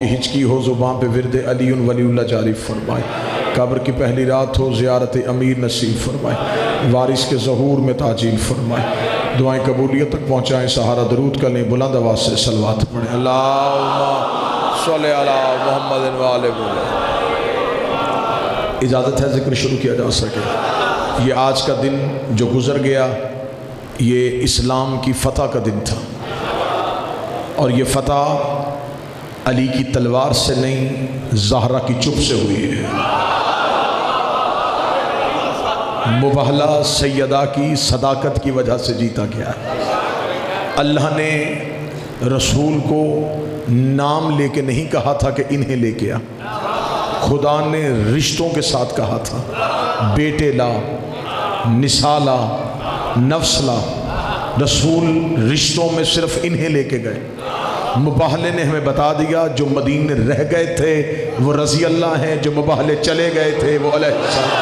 ہچکی ہو زبان پہ ورد علی ولی اللہ جاری فرمائے، قبر کی پہلی رات ہو زیارت امیر نصیب فرمائے، وارث کے ظہور میں تاجیل فرمائے، دعائیں قبولیت تک پہنچائیں، سہارا درود کریں، بلند آواز سے صلوات پڑھیں، اللہم صلی علی محمد وآل محمد۔ اجازت ہے ذکر شروع کیا جا سکے؟ یہ آج کا دن جو گزر گیا یہ اسلام کی فتح کا دن تھا، اور یہ فتح علی کی تلوار سے نہیں زہرا کی چپ سے ہوئی ہے، مبہلہ سیدہ کی صداقت کی وجہ سے جیتا گیا ہے۔ اللہ نے رسول کو نام لے کے نہیں کہا تھا کہ انہیں لے کے آ، خدا نے رشتوں کے ساتھ کہا تھا، بیٹے لا، نساء لا، نفس لا۔ رسول رشتوں میں صرف انہیں لے کے گئے۔ مباہلے نے ہمیں بتا دیا جو مدینے رہ گئے تھے وہ رضی اللہ ہیں، جو مباہلے چلے گئے تھے وہ علیہ السلام۔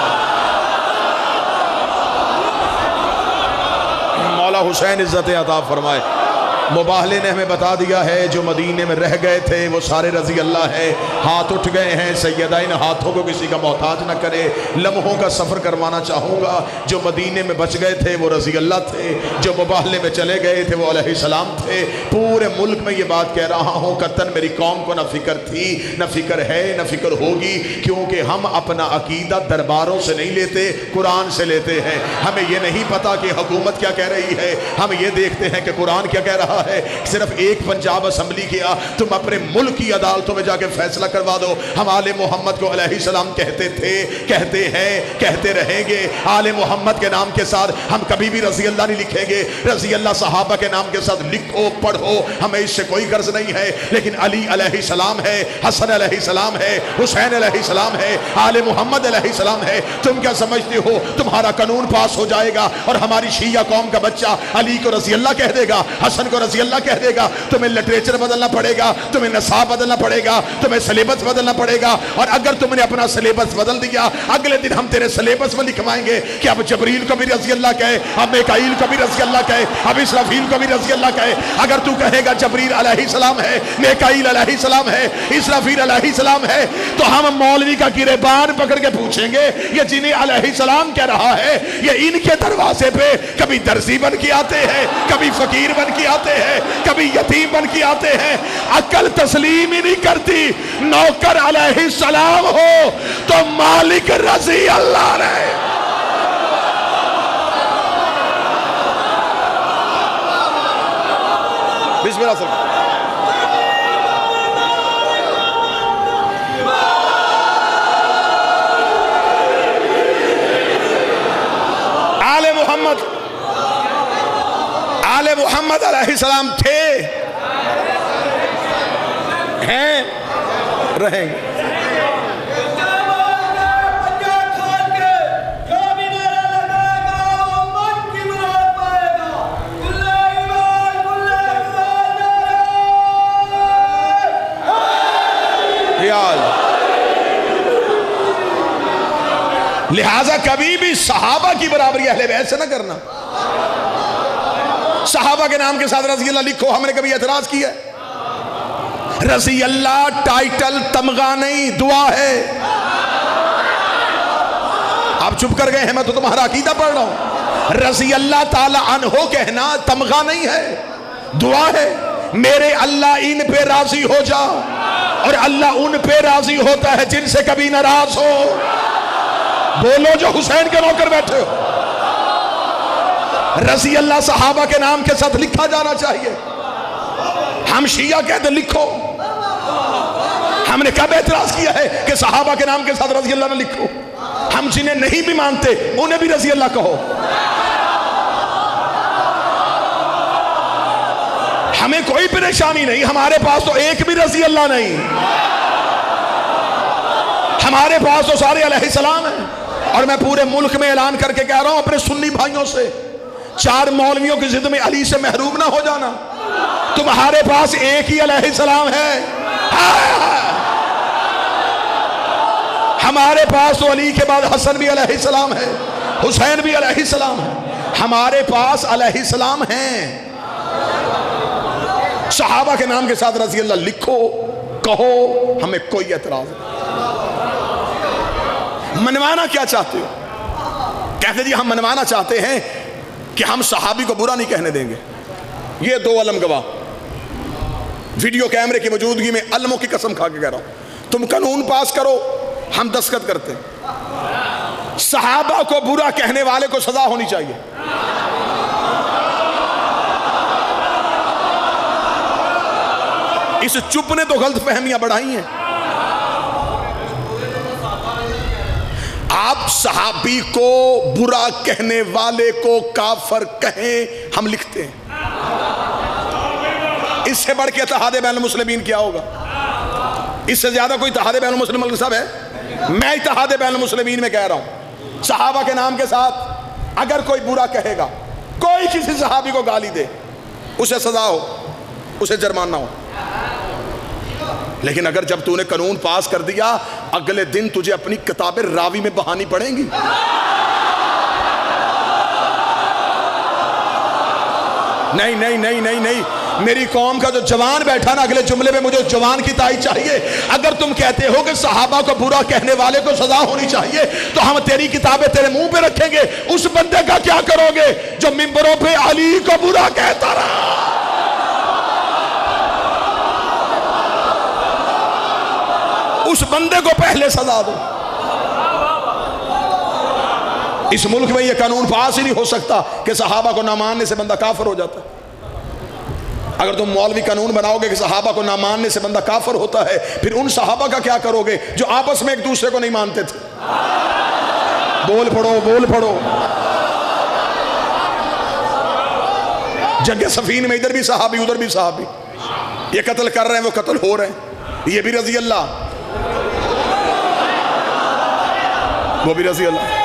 مولا حسین عزت عطا فرمائے۔ مباہلے نے ہمیں بتا دیا ہے جو مدینے میں رہ گئے تھے وہ سارے رضی اللہ ہیں، ہاتھ اٹھ گئے ہیں۔ سیدہ ان ہاتھوں کو کسی کا محتاج نہ کرے، لمحوں کا سفر کروانا چاہوں گا۔ جو مدینے میں بچ گئے تھے وہ رضی اللہ تھے، جو مباہلے میں چلے گئے تھے وہ علیہ السلام تھے۔ پورے ملک میں یہ بات کہہ رہا ہوں، قطن میری قوم کو نہ فکر تھی، نہ فکر ہے، نہ فکر ہوگی، کیونکہ ہم اپنا عقیدہ درباروں سے نہیں لیتے، قرآن سے لیتے ہیں۔ ہمیں یہ نہیں پتا کہ حکومت کیا کہہ رہی ہے، ہم یہ دیکھتے ہیں کہ قرآن کیا کہہ رہا ہے۔ صرف ایک پنجاب اسمبلی کیا، تم اپنے ملک کی عدالتوں میں جا کے فیصلہ کروا دو۔ ہم آل محمد کو علیہ السلام کہتے تھے، کہتے ہیں، کہتے رہیں گے۔ آل محمد کے نام کے ساتھ ہم کبھی بھی رضی اللہ نہیں لکھیں گے۔ رضی اللہ صحابہ کے نام کے ساتھ لکھو پڑھو، ہمیں اس سے کوئی غرض نہیں ہے، لیکن علی علیہ السلام ہے، حسن علیہ السلام ہے، حسین علیہ السلام ہے، آل محمد علیہ السلام ہے۔ تم کیا سمجھتے ہو تمہارا قانون پاس ہو جائے گا اور ہماری شیعہ قوم کا بچہ علی کو رضی اللہ کہہ دے گا، حسن کو رضی اللہ کہہ دے گا؟ تمہیں لٹریچر بدلنا پڑے گا، تمہیں نصاب بدلنا پڑے گا، تمہیں سلیبس بدلنا پڑے گا۔ اور اگر تم نے اپنا سلیبس بدل دیا، اگلے دن ہم تیرے سلیبس میں لکھوائیں گے کہ اب جبریل کو بھی رضی اللہ کہے، اب میکائیل کو بھی رضی اللہ کہے، اب اسرافیل کو بھی رضی اللہ کہے۔ اگر تو کہے گا جبریل علیہ السلام ہے، میکائیل علیہ السلام ہے، اسرافیل علیہ السلام ہے، تو ہم مولوی کا گریبان پکڑ کے پوچھیں گے یہ جنہیں علیہ السلام کہہ رہا ہے یہ ان کے دروازے پہ کبھی درزی بن کے آتے ہیں، کبھی فقیر بن کے آتے ہیں، کبھی یتیم بن کے آتے ہیں، عقل تسلیم ہی نہیں کرتی۔ نوکر علیہ السلام ہو تو مالک رضی اللہ رہے۔ بسم اللہ سر۔ آل محمد علیہ السلام تھے، ہیں، رہیں گے۔ لہٰذا کبھی بھی صحابہ کی برابری اہل بیت سے نہ کرنا۔ صحابہ کے نام کے ساتھ رضی اللہ لکھو، ہم نے کبھی اعتراض کیا ہے؟ رضی اللہ ٹائٹل تمغہ نہیں، دعا ہے۔ آپ چپ کر گئے ہیں، میں تو تمہارا عقیدہ پڑھ رہا ہوں۔ رضی اللہ تعالی عنہ کہنا تمغہ نہیں ہے، دعا ہے۔ میرے اللہ ان پہ راضی ہو جا، اور اللہ ان پہ راضی ہوتا ہے جن سے کبھی ناراض ہو۔ بولو جو حسین کے نوکر بیٹھے ہو۔ رضی اللہ صحابہ کے نام کے ساتھ لکھا جانا چاہیے۔ ہم شیعہ کہتے لکھو، ہم نے کب اعتراض کیا ہے کہ صحابہ کے نام کے ساتھ رضی اللہ نہ لکھو؟ ہم جنہیں نہیں بھی مانتے انہیں بھی رضی اللہ کہو۔ ہمیں کوئی پریشانی نہیں، ہمارے پاس تو ایک بھی رضی اللہ نہیں، ہمارے پاس تو سارے علیہ السلام ہیں۔ اور میں پورے ملک میں اعلان کر کے کہہ رہا ہوں اپنے سنی بھائیوں سے، 4 مولویوں کی ضد میں علی سے محروم نہ ہو جانا۔ تمہارے پاس ایک ہی علیہ السلام ہے، ہمارے پاس تو علی کے بعد حسن بھی علیہ السلام ہے، حسین بھی علیہ السلام ہے، ہمارے پاس علیہ السلام ہیں۔ صحابہ کے نام کے ساتھ رضی اللہ لکھو، کہو ہمیں کوئی اعتراض نہیں۔ منوانا کیا چاہتے ہو؟ کہتے جی ہم منوانا چاہتے ہیں کہ ہم صحابی کو برا نہیں کہنے دیں گے۔ یہ دو علم گواہ ویڈیو کیمرے کی موجودگی میں علموں کی قسم کھا کے کہہ رہا ہوں، تم قانون پاس کرو، ہم دستخط کرتے ہیں۔ صحابہ کو برا کہنے والے کو سزا ہونی چاہیے۔ اس چپ نے تو غلط فہمیاں بڑھائی ہیں۔ آپ صحابی کو برا کہنے والے کو کافر کہیں، ہم لکھتے ہیں۔ اس سے بڑھ کے اتحاد بین المسلمین کیا ہوگا؟ اس سے زیادہ کوئی اتحاد بین المسلمین صاحب ہے؟ میں اتحاد بین المسلمین میں کہہ رہا ہوں، صحابہ کے نام کے ساتھ اگر کوئی برا کہے گا، کوئی کسی صحابی کو گالی دے، اسے سزا ہو، اسے جرمانہ ہو۔ لیکن اگر جب تو نے قانون پاس کر دیا، اگلے دن تجھے اپنی کتابیں راوی میں بہانی پڑیں گی۔ نہیں نہیں نہیں نہیں نہیں، میری قوم کا جو جوان بیٹھا نا، اگلے جملے میں مجھے جوان کی تائید چاہیے۔ اگر تم کہتے ہو کہ صحابہ کو برا کہنے والے کو سزا ہونی چاہیے، تو ہم تیری کتابیں تیرے منہ پہ رکھیں گے۔ اس بندے کا کیا کرو گے جو ممبروں پہ علی کو برا کہتا رہا؟ اس بندے کو پہلے سزا دو۔ اس ملک میں یہ قانون پاس ہی نہیں ہو سکتا کہ صحابہ کو نہ ماننے سے بندہ کافر ہو جاتا ہے۔ اگر تم مولوی قانون بناؤ گے کہ صحابہ کو نہ ماننے سے بندہ کافر ہوتا ہے، پھر ان صحابہ کا کیا کرو گے جو آپس میں ایک دوسرے کو نہیں مانتے تھے؟ بول پڑو، بول پڑو۔ جنگ صفین میں ادھر بھی صحابی ادھر بھی صحابی، یہ قتل کر رہے ہیں، وہ قتل ہو رہے ہیں، یہ بھی رضی اللہ، وہ بھی رضی اللہ۔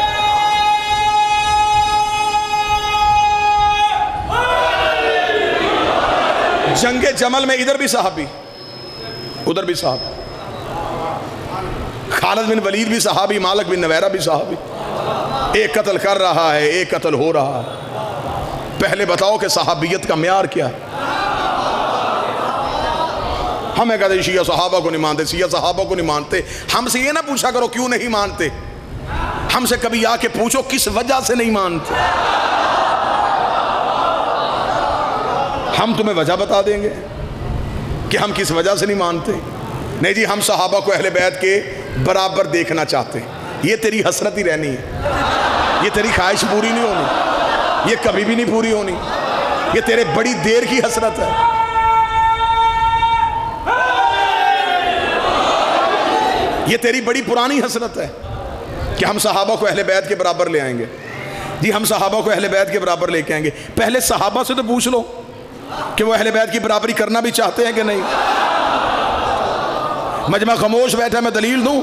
جنگ جمل میں ادھر بھی صحابی ادھر بھی صحابی، خالد بن ولید بھی صحابی، مالک بن نویرہ بھی صحابی۔ ایک قتل کر رہا ہے، ایک قتل ہو رہا ہے۔ پہلے بتاؤ کہ صحابیت کا معیار کیا ہے؟ ہمیں کہتے ہیں شیعہ صحابہ کو نہیں مانتے، شیعہ صحابہ کو نہیں مانتے۔ ہم سے یہ نہ پوچھا کرو کیوں نہیں مانتے، ہم سے کبھی آ کے پوچھو کس وجہ سے نہیں مانتے، ہم تمہیں وجہ بتا دیں گے کہ ہم کس وجہ سے نہیں مانتے۔ نہیں جی، ہم صحابہ کو اہل بیت کے برابر دیکھنا چاہتے ہیں۔ یہ تیری حسرت ہی رہنی ہے، یہ تیری خواہش پوری نہیں ہونی، یہ کبھی بھی نہیں پوری ہونی، یہ تیرے بڑی دیر کی حسرت ہے۔ یہ تیری بڑی پرانی حسرت ہے کہ ہم صحابہ کو اہل بیت کے برابر لے آئیں گے۔ جی ہم صحابہ کو اہل بیت کے برابر لے کے آئیں گے۔ پہلے صحابہ سے تو پوچھ لو کہ وہ اہل بیت کی برابری کرنا بھی چاہتے ہیں کہ نہیں۔ مجمع خاموش بیٹھا، میں دلیل دوں،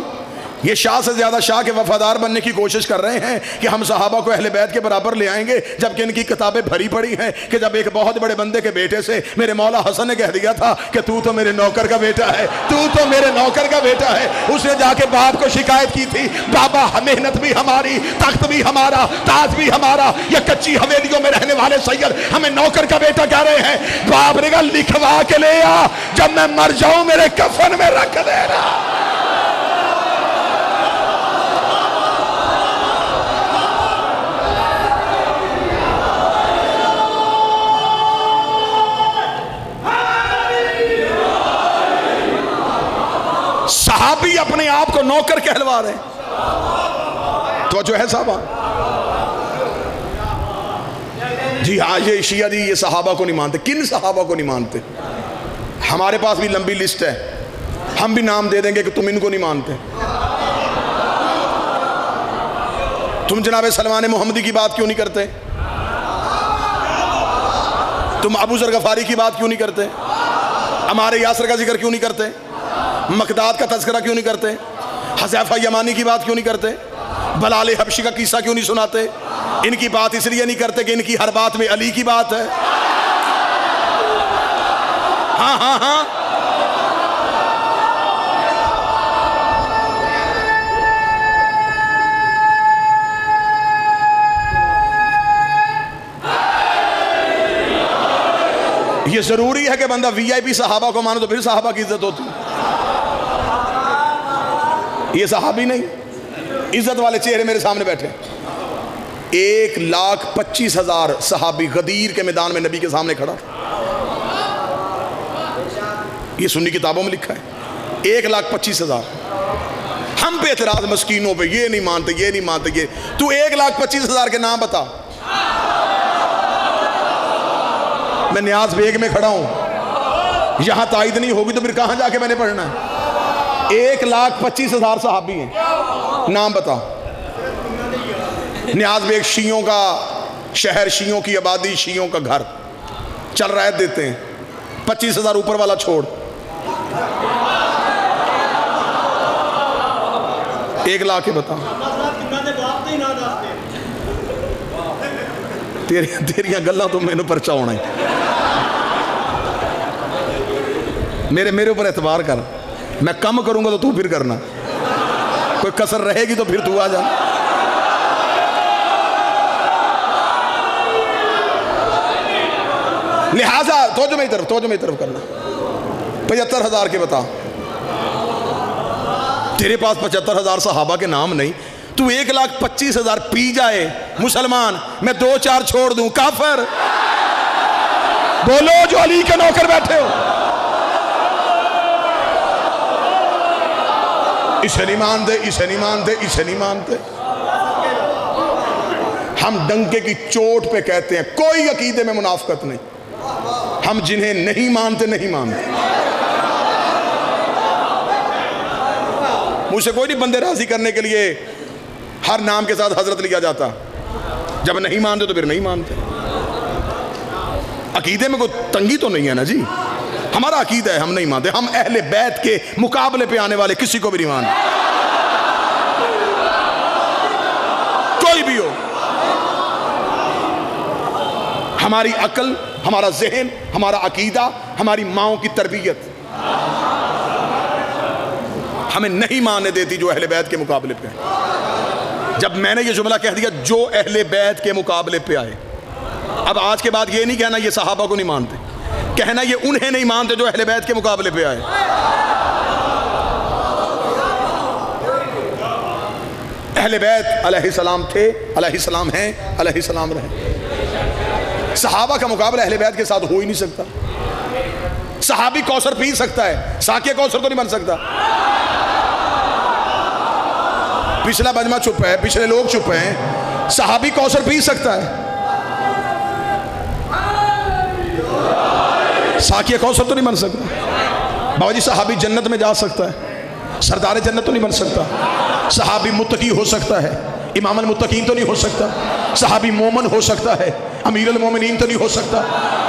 یہ شاہ سے زیادہ شاہ کے وفادار بننے کی کوشش کر رہے ہیں کہ ہم صحابہ کو اہل بیت کے برابر لے آئیں گے، جبکہ ان کی کتابیں بھری پڑی ہیں کہ جب ایک بہت بڑے بندے کے بیٹے سے میرے مولا حسن نے کہہ دیا تھا کہ تو تو میرے نوکر کا بیٹا ہے، تو تو میرے نوکر کا بیٹا ہے، اس نے جا کے باپ کو شکایت کی تھی، بابا محنت بھی ہماری، تخت بھی ہمارا، تاج بھی ہمارا، یہ کچی حویلیوں میں رہنے والے سید ہمیں نوکر کا بیٹا کہہ رہے ہیں۔ باپ نے کہا لکھوا کے لے آ، جب میں مر جاؤں میرے کفن میں رکھ دینا۔ صحابی اپنے آپ کو نوکر کہلوا رہے ہیں۔ تو جو ہے صحابہ، جی ہاں یہ شیعہ دی یہ صحابہ کو نہیں مانتے۔ کن صحابہ کو نہیں مانتے؟ ہمارے پاس بھی لمبی لسٹ ہے، ہم بھی نام دے دیں گے کہ تم ان کو نہیں مانتے۔ تم جناب سلمان محمدی کی بات کیوں نہیں کرتے؟ تم ابو ذر غفاری کی بات کیوں نہیں کرتے؟ عمار یاسر کا ذکر کیوں نہیں کرتے؟ مقداد کا تذکرہ کیوں نہیں کرتے؟ حذیفہ یمانی کی بات کیوں نہیں کرتے؟ بلال حبشی کا قصہ کیوں نہیں سناتے؟ ان کی بات اس لیے نہیں کرتے کہ ان کی ہر بات میں علی کی بات ہے۔ ہاں ہاں ہاں، یہ ضروری ہے کہ بندہ وی آئی پی صحابہ کو مانو تو پھر صحابہ کی عزت ہوتی ہے۔ یہ صحابی نہیں, عزت والے چہرے میرے سامنے بیٹھے. 1,25,000 صحابی غدیر کے میدان میں نبی کے سامنے کھڑا. یہ سنی کتابوں میں لکھا ہے. 1,25,000. ہم پہ اعتراض مسکینوں پہ, یہ نہیں مانتے, یہ نہیں مانتے. یہ تو 1,25,000 کے نام بتا. میں نیاز بیگ میں کھڑا ہوں, یہاں تائید نہیں ہوگی تو پھر کہاں جا کے میں نے پڑھنا ہے؟ 1,25,000 صحابی ہیں, نام بتا. نیاز بیگ شیعوں کا شہر, شیعوں کی آبادی, شیعوں کا گھر, چل رائے دیتے ہیں. 25,000 اوپر والا چھوڑ, 1 لاکھ کے بتا. تیریاں گلاں تو میں نے پرچا ہونا ہے. میرے اوپر اعتبار کر, میں کم کروں گا تو تو پھر کرنا, کوئی کسر رہے گی تو پھر تو آ جا. لہذا توجہ میری طرف کرنا. 75,000 کے بتا. تیرے پاس 75,000 صحابہ کے نام نہیں, تو 1,25,000 پی جائے مسلمان, میں 2-4 چھوڑ دوں, کافر. بولو جو علی کے نوکر بیٹھے ہو, اسے نہیں مانتے, اسے نہیں مانتے, اسے نہیں مانتے. ہم ڈنکے کی چوٹ پہ کہتے ہیں کوئی عقیدے میں منافقت نہیں. ہم جنہیں نہیں مانتے نہیں مانتے. مجھ سے کوئی نہیں بندے راضی کرنے کے لیے ہر نام کے ساتھ حضرت لیا جاتا. جب نہیں مانتے تو پھر نہیں مانتے. عقیدے میں کوئی تنگی تو نہیں ہے نا جی, ہمارا عقیدہ ہے, ہم نہیں مانتے. ہم اہل بیت کے مقابلے پہ آنے والے کسی کو بھی نہیں مانتے, کوئی بھی ہو. ہماری عقل, ہمارا ذہن, ہمارا عقیدہ, ہماری ماؤں کی تربیت ہمیں نہیں ماننے دیتی جو اہل بیت کے مقابلے پہ آئے. جب میں نے یہ جملہ کہہ دیا جو اہل بیت کے مقابلے پہ آئے, اب آج کے بعد یہ نہیں کہنا یہ صحابہ کو نہیں مانتے, کہنا یہ انہیں نہیں مانتے جو اہل بیت کے مقابلے پہ آئے. اہل بیت علیہ السلام تھے, علیہ السلام ہیں, علیہ السلام رہے. صحابہ کا مقابلہ اہل بیت کے ساتھ ہو ہی نہیں سکتا. صحابی کوثر پی سکتا ہے, ساقیہ کوثر تو نہیں بن سکتا. پچھلا مجمع چپ ہے, پچھلے لوگ چپ ہیں, صحابی کوثر پی سکتا ہے, ساقیہ کوثر تو نہیں بن سکتا. بابا جی صحابی جنت میں جا سکتا ہے, سردار جنت تو نہیں بن سکتا. صحابی متقی ہو سکتا ہے, امام المتقین تو نہیں ہو سکتا. صحابی مومن ہو سکتا ہے, امیر المومنین تو نہیں ہو سکتا.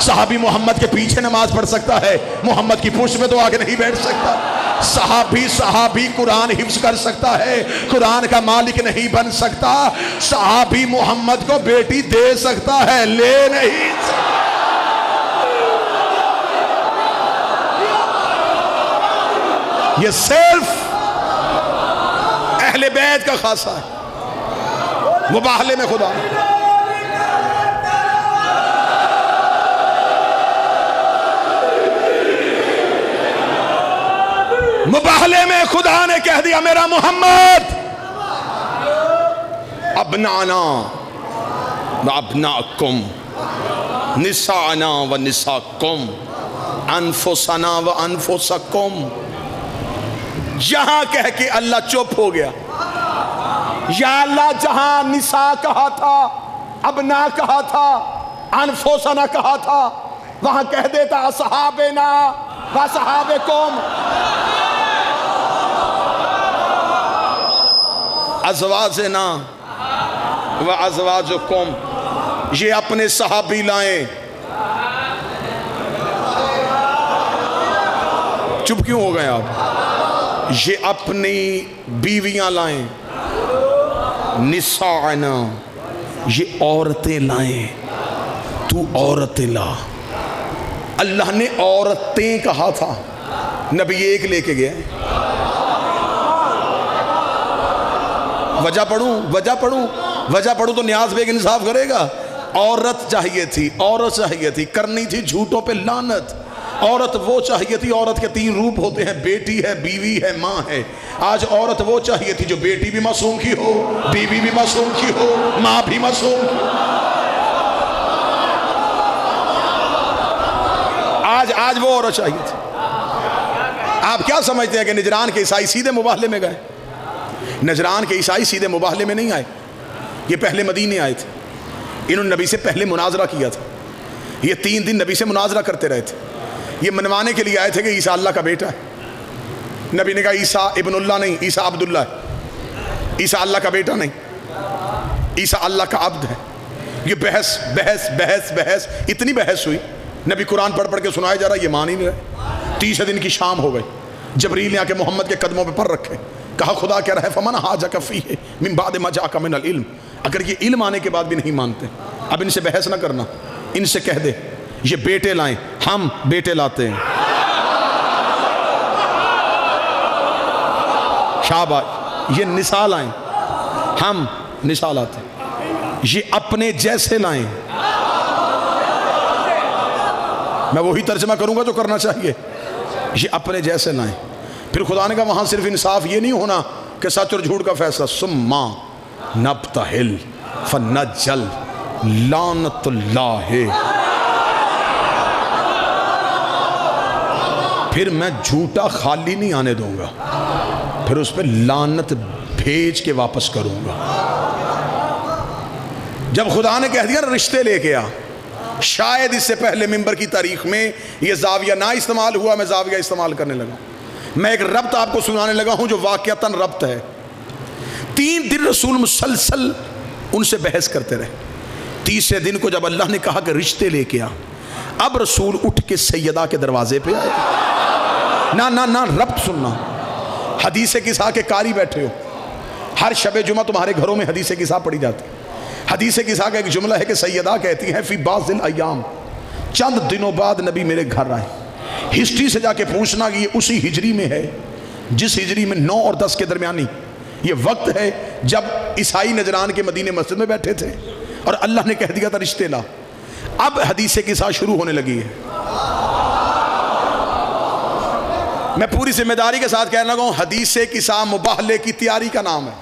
صحابی محمد کے پیچھے نماز پڑھ سکتا ہے, محمد کی پشت میں تو آگے نہیں بیٹھ سکتا. صحابی قرآن حفظ کر سکتا ہے, قرآن کا مالک نہیں بن سکتا. صحابی محمد کو بیٹی دے سکتا ہے, لے نہیں سکتا. یہ صرف اہل بیت کا خاصہ ہے. مباہلے میں خدا, مباہلے میں خدا نے کہہ دیا میرا محمد ابنانا و ابناکم, نساءنا و نساکم, انفسنا و انفسکم. جہاں کہہ کے اللہ چپ ہو گیا. یا اللہ جہاں نساء کہا تھا, ابنا کہا تھا, انفسنا کہا تھا, وہاں کہہ دیتا اصحابنا و اصحابکم, ازواجنا و ازواجکم. یہ اپنے صحابی لائیں. چپ کیوں ہو گئے آپ؟ یہ اپنی بیویاں لائیں. نساءنا, یہ عورتیں لائیں. تو عورتیں لا. اللہ نے عورتیں کہا تھا, نبی ایک لے کے گیا. وجہ پڑھوں تو نیاز بیگ انصاف کرے گا. عورت چاہیے تھی, عورت چاہیے تھی, کرنی تھی جھوٹوں پہ لعنت. عورت وہ چاہیے تھی، عورت کے 3 روپ ہوتے ہیں، بیٹی ہے، بیوی ہے، ماں ہے۔ آج عورت وہ چاہیے تھی جو بیٹی بھی معصوم کی ہو، بیوی بھی معصوم کی ہو، ماں بھی معصوم کی ہو۔ آج وہ عورت چاہیے تھی۔ آپ کیا سمجھتے ہیں کہ نجران کے عیسائی سیدھے مباہلے میں گئے؟ نجران کے عیسائی سیدھے مباہلے میں نہیں آئے، یہ پہلے مدینے آئے تھے۔ انہوں نے نبی سے پہلے مناظرہ کیا تھا، یہ 3 دن نبی سے مناظرہ کرتے رہے تھے، یہ منوانے کے لیے آئے تھے کہ عیسیٰ اللہ کا بیٹا ہے۔ نبی نے کہا عیسیٰ ابن اللہ نہیں، عیسیٰ عبداللہ ہے، عیسیٰ اللہ کا بیٹا نہیں، عیسیٰ اللہ کا عبد ہے۔ یہ بحث بحث بحث بحث اتنی بحث ہوئی، نبی قرآن پڑھ پڑھ کے سنائے جا رہا، یہ مان ہی نہیں رہے۔ 30 دن کی شام ہو گئی، جبریل نے آ کے محمد کے قدموں پہ پر رکھے، کہا خدا کہہ رہا ہے فمن حاجک فیہ من بعد ما جاءک من العلم، اگر یہ علم آنے کے بعد بھی نہیں مانتے، اب ان سے بحث نہ کرنا، ان سے کہہ دے یہ بیٹے لائیں، ہم بیٹے لاتے ہیں۔ شاباش، یہ نساء لائیں، ہم نساء لاتے ہیں، یہ اپنے جیسے لائیں۔ میں وہی ترجمہ کروں گا جو کرنا چاہیے، یہ اپنے جیسے لائیں۔ پھر خدا نے کہا وہاں صرف انصاف یہ نہیں ہونا کہ سچ اور جھوٹ کا فیصلہ، ثم نبتہل فنجل لعنت اللہ، پھر میں جھوٹا خالی نہیں آنے دوں گا، پھر اس پہ لعنت بھیج کے واپس کروں گا۔ جب خدا نے کہہ دیا رشتے لے کے آ، شاید اس سے پہلے ممبر کی تاریخ میں یہ زاویہ نہ استعمال ہوا، میں زاویہ استعمال کرنے لگا۔ میں ایک ربط آپ کو سنانے لگا ہوں جو واقعتاً ربط ہے۔ 3 دن رسول مسلسل ان سے بحث کرتے رہے۔ 30 دن کو جب اللہ نے کہا کہ رشتے لے کے آ، اب رسول اٹھ کے سیدہ کے دروازے پہ آئے۔ نہ ربط سننا، حدیث قصہ کے قاری بیٹھے ہو، ہر شب جمعہ تمہارے گھروں میں حدیث قصہ پڑھی جاتی ہے۔ حدیث قصہ کا ایک جملہ ہے کہ سیدہ کہتی ہے فی بعض الایام، چند دنوں بعد نبی میرے گھر آئے۔ ہسٹری سے جا کے پوچھنا کہ یہ اسی ہجری میں ہے جس ہجری میں 9 اور 10 کے درمیانی یہ وقت ہے جب عیسائی نجران کے مدینے مسجد میں بیٹھے تھے اور اللہ نے کہہ دیا تھا رشتے لا۔ اب حدیث قصہ شروع ہونے لگی ہے۔ میں پوری ذمہ داری کے ساتھ کہنے لگا ہوں، حدیث قصہ مباہلے کی تیاری کا نام ہے۔